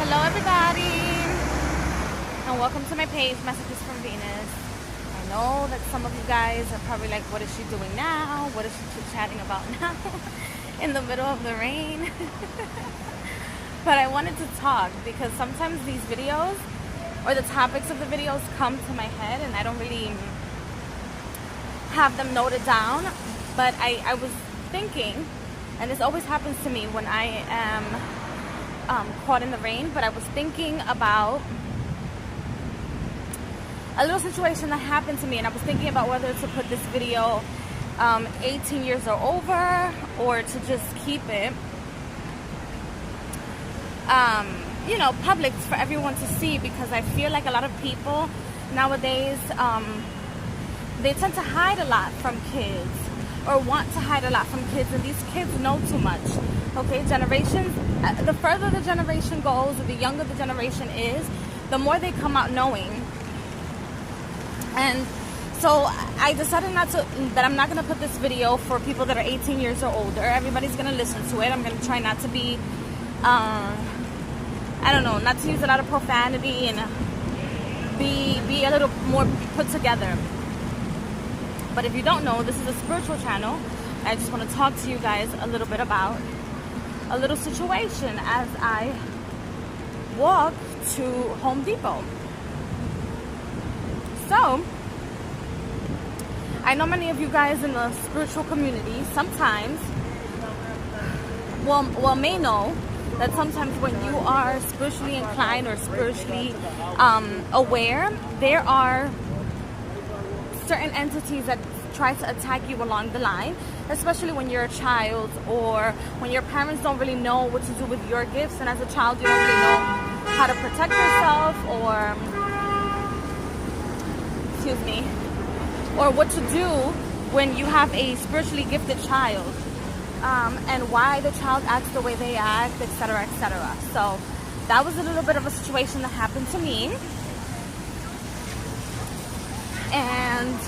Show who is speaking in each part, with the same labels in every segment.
Speaker 1: Hello everybody, and welcome to my page, Messages from Venus. I know that some of you guys are probably like, what is she doing now? What is she chatting about now? In the middle of the rain. But I wanted to talk because sometimes these videos or the topics of the videos come to my head and I don't really have them noted down. But I was thinking, and this always happens to me when I am caught in the rain, but I was thinking about a little situation that happened to me, and I was thinking about whether to put this video 18 years or over, or to just keep it public for everyone to see, because I feel like a lot of people nowadays they tend to hide a lot from kids, or want to hide a lot from kids, and these kids know too much. Okay, generations, the further the generation goes, or the younger the generation is, the more they come out knowing. And so I decided that I'm not going to put this video for people that are 18 years or older. Everybody's going to listen to it. I'm going to try not to be, not to use a lot of profanity, and be a little more put together. But if you don't know, this is a spiritual channel. I just want to talk to you guys a little bit about a little situation as I walk to Home Depot. So, I know many of you guys in the spiritual community sometimes may know that sometimes when you are spiritually inclined or spiritually aware, there are certain entities that try to attack you along the line, especially when you're a child, or when your parents don't really know what to do with your gifts, and as a child you don't really know how to protect yourself, or what to do when you have a spiritually gifted child, and why the child acts the way they act, etc., etc. So that was a little bit of a situation that happened to me, and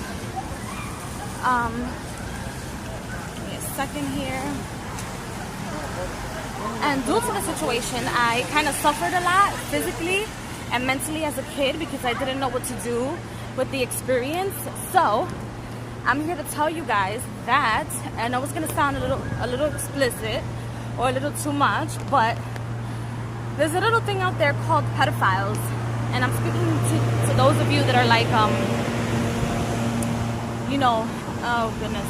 Speaker 1: give me a second here. And due to the situation, I kind of suffered a lot physically and mentally as a kid, because I didn't know what to do with the experience. So I'm here to tell you guys that, I know it's going to sound a little explicit or a little too much, but there's a little thing out there called pedophiles, and I'm speaking to those of you that are like oh goodness,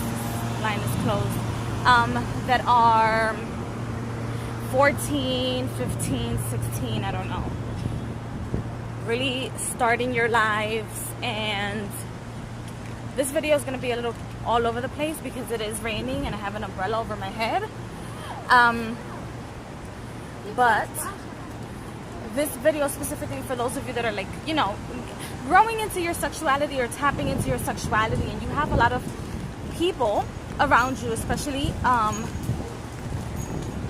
Speaker 1: line is closed, that are 14, 15, 16, I don't know, really starting your lives. And this video is going to be a little all over the place because it is raining and I have an umbrella over my head, but this video is specifically for those of you that are like, growing into your sexuality or tapping into your sexuality, and you have a lot of people around you, especially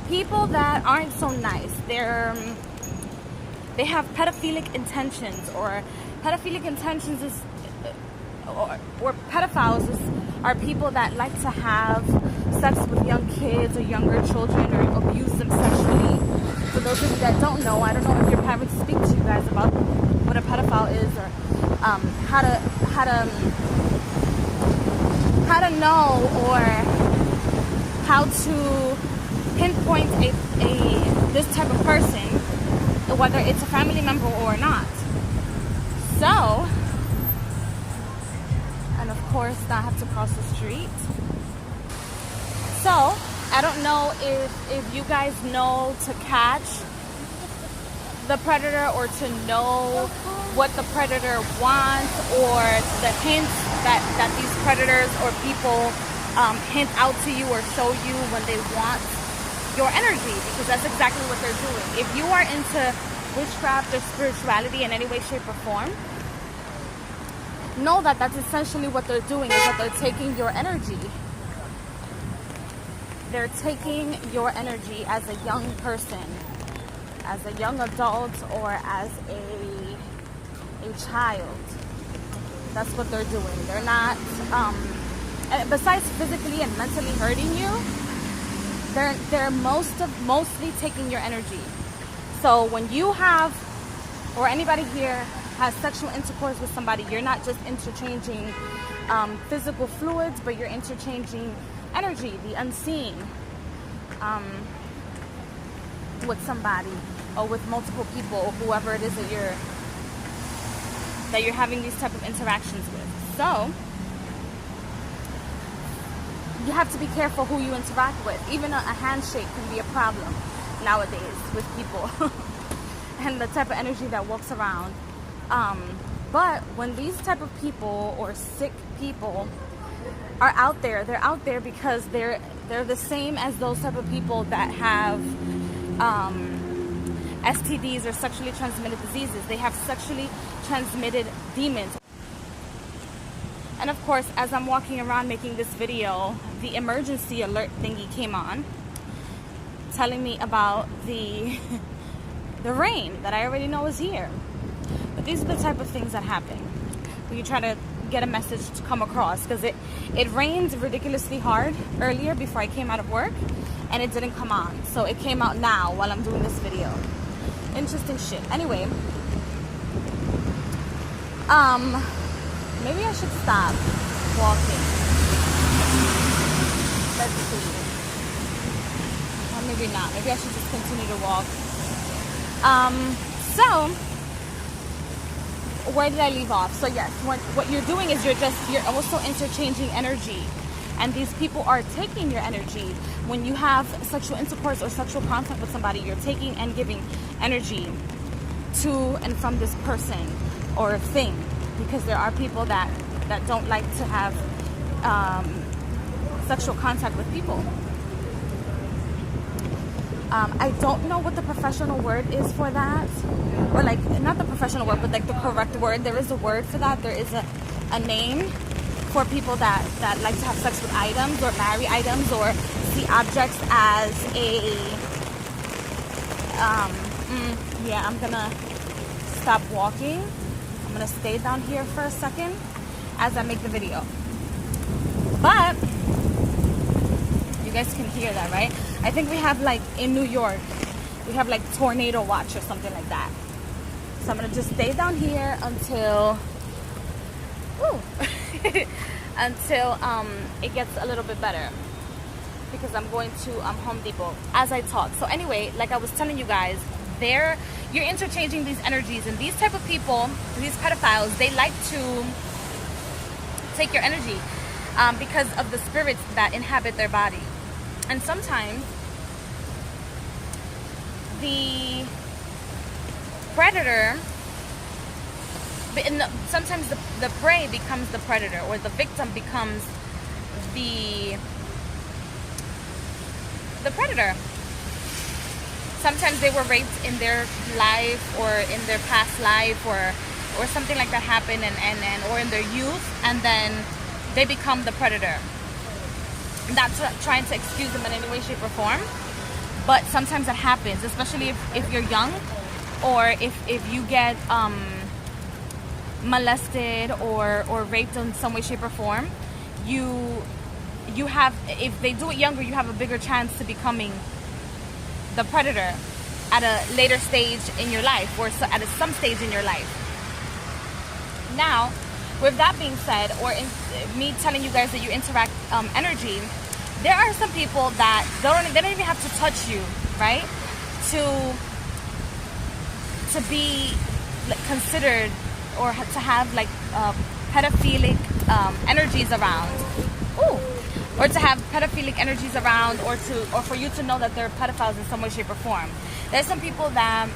Speaker 1: people that aren't so nice. They have pedophilic intentions, or pedophilic intentions is, or pedophiles are people that like to have sex with young kids or younger children, or abuse them sexually. For those of you that don't know, I don't know if your parents speak to you guys about what a pedophile is, or how to know, or how to pinpoint this type of person, whether it's a family member or not. So, and of course, now I have to cross the street. So, I don't know if you guys know to catch the predator, or to know what the predator wants, or the hints that these predators or people hint out to you or show you when they want your energy, because that's exactly what they're doing. If you are into witchcraft or spirituality in any way, shape, or form, know that that's essentially what they're doing, is that they're taking your energy. They're taking your energy as a young person, as a young adult, or as a child. That's what they're doing. They're not, besides physically and mentally hurting you, they're mostly taking your energy. So when you have, or anybody here has sexual intercourse with somebody, you're not just interchanging physical fluids, but you're interchanging energy, the unseen, with somebody, or with multiple people, or whoever it is that you're having these type of interactions with. So you have to be careful who you interact with. Even a handshake can be a problem nowadays with people and the type of energy that walks around. But when these type of people or sick people are out there, they're out there because they're the same as those type of people that have STDs or sexually transmitted diseases. They have sexually transmitted demons. And of course, as I'm walking around making this video, the emergency alert thingy came on, telling me about the rain that I already know is here. But these are the type of things that happen when you try to get a message to come across, because it rained ridiculously hard earlier before I came out of work, and it didn't come on. So it came out now while I'm doing this video. Interesting shit. Anyway, maybe I should stop walking. Let's see. Or maybe not. Maybe I should just continue to walk. So where did I leave off? So yes, what you're doing is you're also interchanging energy. And these people are taking your energy. When you have sexual intercourse or sexual contact with somebody, you're taking and giving energy to and from this person or thing. Because there are people that don't like to have sexual contact with people. I don't know what the professional word is for that. Or like, not the professional word, but like the correct word. There is a word for that. There is a name for people that like to have sex with items or marry items or see objects as a... yeah, I'm gonna stop walking. I'm gonna stay down here for a second as I make the video. But you guys can hear that, right? I think we have, like, in New York, we have like tornado watch or something like that. So I'm gonna just stay down here until until it gets a little bit better, because I'm going to Home Depot as I talk. So anyway, like I was telling you guys, you're interchanging these energies, and these type of people, these pedophiles, they like to take your energy because of the spirits that inhabit their body. And sometimes the predator, sometimes the prey becomes the predator, or the victim becomes the predator. Sometimes they were raped in their life or in their past life, or something like that happened, and or in their youth, and then they become the predator. I'm not trying to excuse them in any way, shape, or form, but sometimes that happens, especially if you're young, or if you get molested or raped in some way, shape, or form. You have, if they do it younger, you have a bigger chance to becoming the predator at a later stage in your life, or at some stage in your life. Now, with that being said, or me telling you guys that you interact energy, there are some people that they don't even have to touch you, right? To be considered, or to have like pedophilic energies around. Ooh. Or to have pedophilic energies around, or for you to know that they're pedophiles in some way, shape, or form. There's some people that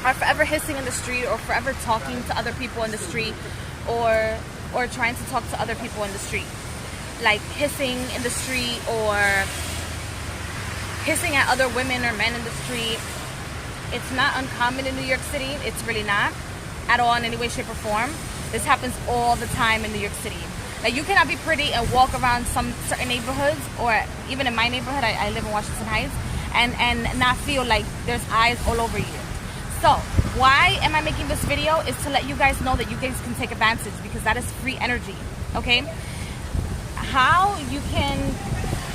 Speaker 1: are forever hissing in the street, or forever talking to other people in the street, or trying to talk to other people in the street. Like hissing in the street, or hissing at other women or men in the street. It's not uncommon in New York City. It's really not at all in any way, shape, or form. This happens all the time in New York City. Like, you cannot be pretty and walk around some certain neighborhoods, or even in my neighborhood, I live in Washington Heights, and not feel like there's eyes all over you. So why am I making this video? Is to let you guys know that you guys can take advantage, because that is free energy, okay? How you can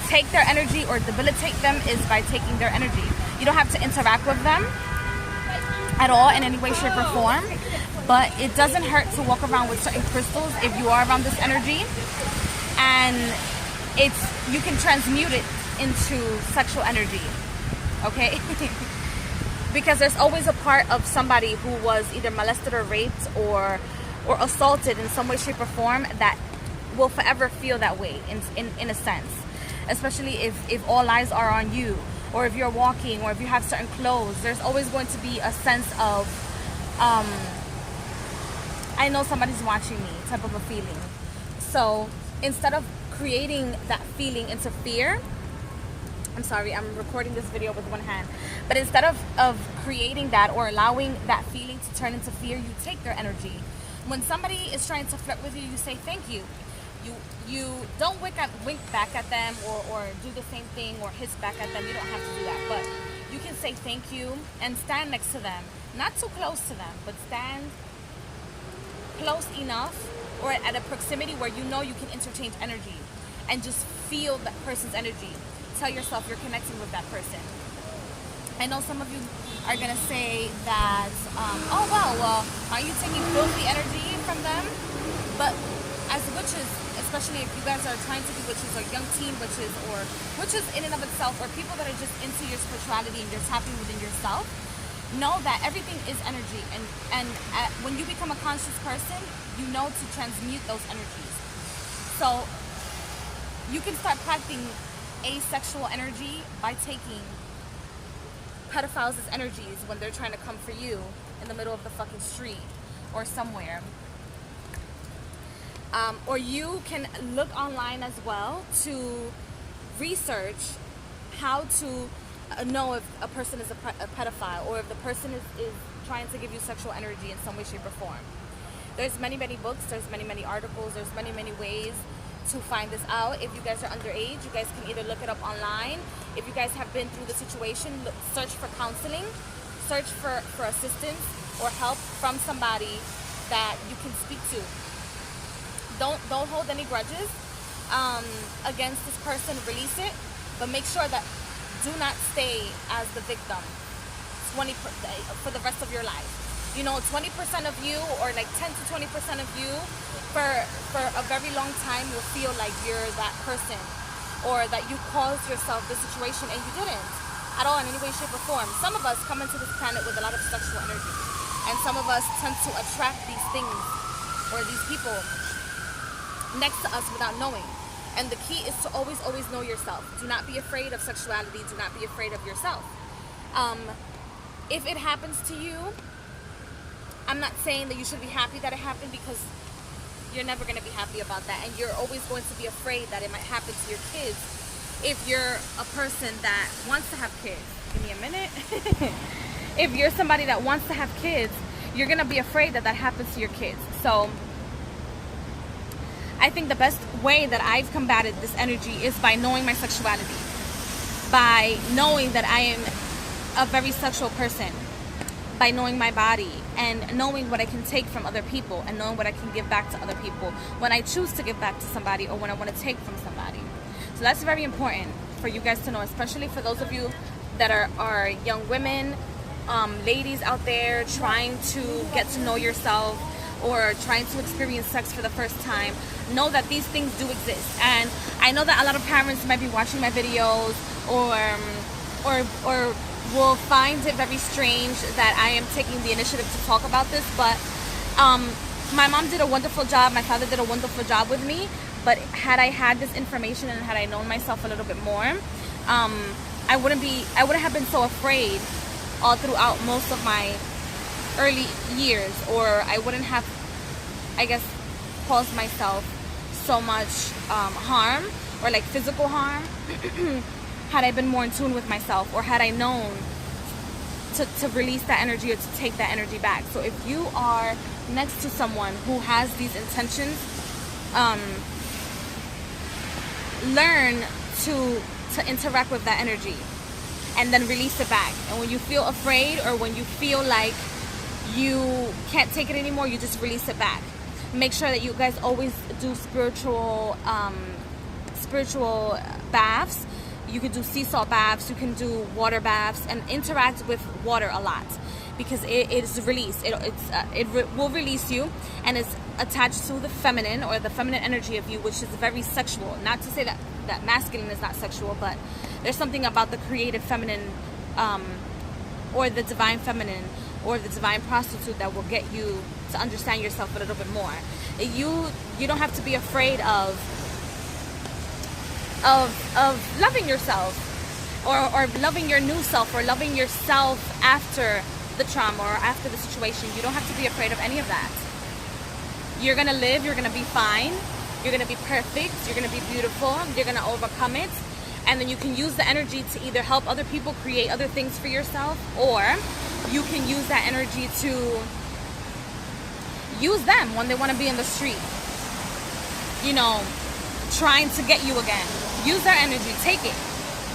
Speaker 1: take their energy or debilitate them is by taking their energy. You don't have to interact with them at all in any way, shape, or form. But it doesn't hurt to walk around with certain crystals if you are around this energy, and you can transmute it into sexual energy, okay? Because there's always a part of somebody who was either molested or raped or assaulted in some way, shape, or form that will forever feel that way in a sense, especially if all eyes are on you, or if you're walking, or if you have certain clothes. There's always going to be a sense of I know somebody's watching me type of a feeling. So instead of creating that feeling into fear, I'm sorry, I'm recording this video with one hand, but instead of creating that or allowing that feeling to turn into fear, you take their energy. When somebody is trying to flirt with you, you say thank you. You don't wink back at them or do the same thing or hiss back at them. You don't have to do that, but you can say thank you and stand next to them. Not too close to them, but stand close enough or at a proximity where you know you can interchange energy and just feel that person's energy. Tell yourself you're connecting with that person. I know some of you are going to say that, oh, well, are you taking filthy energy from them? But as witches, especially if you guys are trying to be witches or young teen witches or witches in and of itself, or people that are just into your spirituality and you're tapping within yourself, know that everything is energy, and when you become a conscious person, you know to transmute those energies. So you can start practicing asexual energy by taking pedophiles' energies when they're trying to come for you in the middle of the fucking street or somewhere. Or you can look online as well to research how to know if a person is a pedophile, or if the person is trying to give you sexual energy in some way, shape, or form. There's many books, there's many articles, there's many ways to find this out. If you guys are underage, you guys can either look it up online. If you guys have been through the situation, search for counseling, search for assistance or help from somebody that you can speak to. Don't hold any grudges against this person. Release it, but make sure that do not stay as the victim 20 for the rest of your life. You know, 20% of you, or like 10 to 20% of you, for a very long time will feel like you're that person, or that you caused yourself this situation, and you didn't at all in any way, shape, or form. Some of us come into this planet with a lot of sexual energy, and some of us tend to attract these things or these people next to us without knowing. And the key is to always know yourself. Do not be afraid of sexuality. Do not be afraid of yourself. If it happens to you, I'm not saying that you should be happy that it happened, because you're never going to be happy about that. And you're always going to be afraid that it might happen to your kids if you're a person that wants to have kids. Give me a minute. If you're somebody that wants to have kids, you're going to be afraid that happens to your kids. So I think the best way that I've combated this energy is by knowing my sexuality, by knowing that I am a very sexual person, by knowing my body and knowing what I can take from other people and knowing what I can give back to other people when I choose to give back to somebody or when I want to take from somebody. So that's very important for you guys to know, especially for those of you that are young women, ladies out there trying to get to know yourself or trying to experience sex for the first time. Know that these things do exist. And I know that a lot of parents might be watching my videos or will find it very strange that I am taking the initiative to talk about this, but my mom did a wonderful job, my father did a wonderful job with me, but had I had this information and had I known myself a little bit more, I wouldn't have been so afraid all throughout most of my early years, or I wouldn't have, I guess, caused myself so much harm, or like physical harm, had I been more in tune with myself, or had I known to release that energy or to take that energy back. So if you are next to someone who has these intentions, learn to interact with that energy and then release it back. And when you feel afraid or when you feel like you can't take it anymore, you just release it back. Make sure that you guys always do spiritual baths You can do sea salt baths, you can do water baths, and interact with water a lot, because it is released. It will release you, and it's attached to the feminine, or the feminine energy of you, which is very sexual. Not to say that masculine is not sexual, but there's something about the creative feminine, or the divine feminine, or the divine prostitute, that will get you to understand yourself a little bit more. You don't have to be afraid of loving yourself, or loving your new self, or loving yourself after the trauma or after the situation. You don't have to be afraid of any of that. You're gonna live, you're gonna be fine, you're gonna be perfect, you're gonna be beautiful, you're gonna overcome it, and then you can use the energy to either help other people create other things for yourself, or you can use that energy to use them when they want to be in the street, you know, trying to get you again. Use their energy, take it.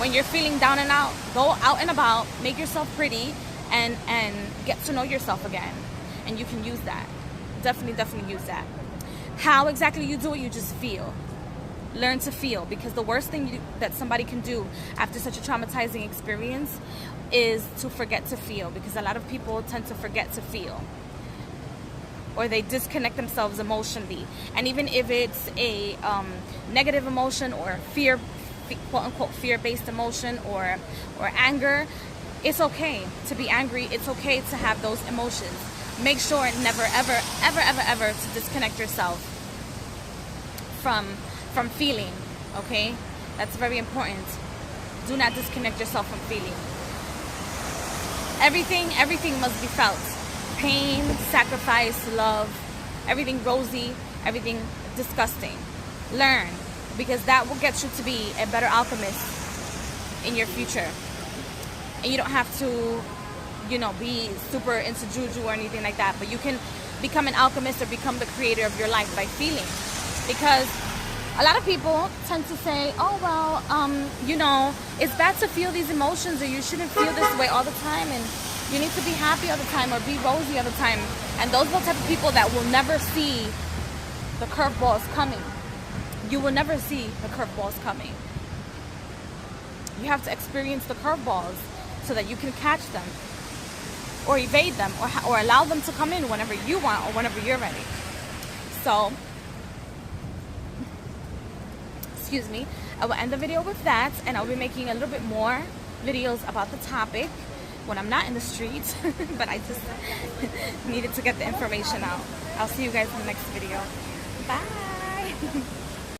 Speaker 1: When you're feeling down and out, go out and about, make yourself pretty, and get to know yourself again. And you can use that. Definitely use that. How exactly you do it? You just feel. Learn to feel, because the worst thing that somebody can do after such a traumatizing experience is to forget to feel, because a lot of people tend to forget to feel, or they disconnect themselves emotionally. And even if it's a negative emotion, or fear, quote unquote fear-based emotion, or anger, it's okay to be angry. It's okay to have those emotions. Make sure never ever to disconnect yourself from feeling. Okay, that's very important. Do not disconnect yourself from feeling. Everything must be felt. Pain, sacrifice, love, everything rosy, everything disgusting. Learn, because that will get you to be a better alchemist in your future. And you don't have to, you know, be super into juju or anything like that, but you can become an alchemist or become the creator of your life by feeling. Because a lot of people tend to say, oh, well, you know, it's bad to feel these emotions, or you shouldn't feel this way all the time, and you need to be happy all the time, or be rosy all the time. And those are the type of people that will never see the curveballs coming. You will never see the curveballs coming. You have to experience the curveballs so that you can catch them, or evade them, or allow them to come in whenever you want, or whenever you're ready. So, excuse me, I will end the video with that, and I'll be making a little bit more videos about the topic when I'm not in the street, but I just needed to get the information out. I'll see you guys in the next video. Bye!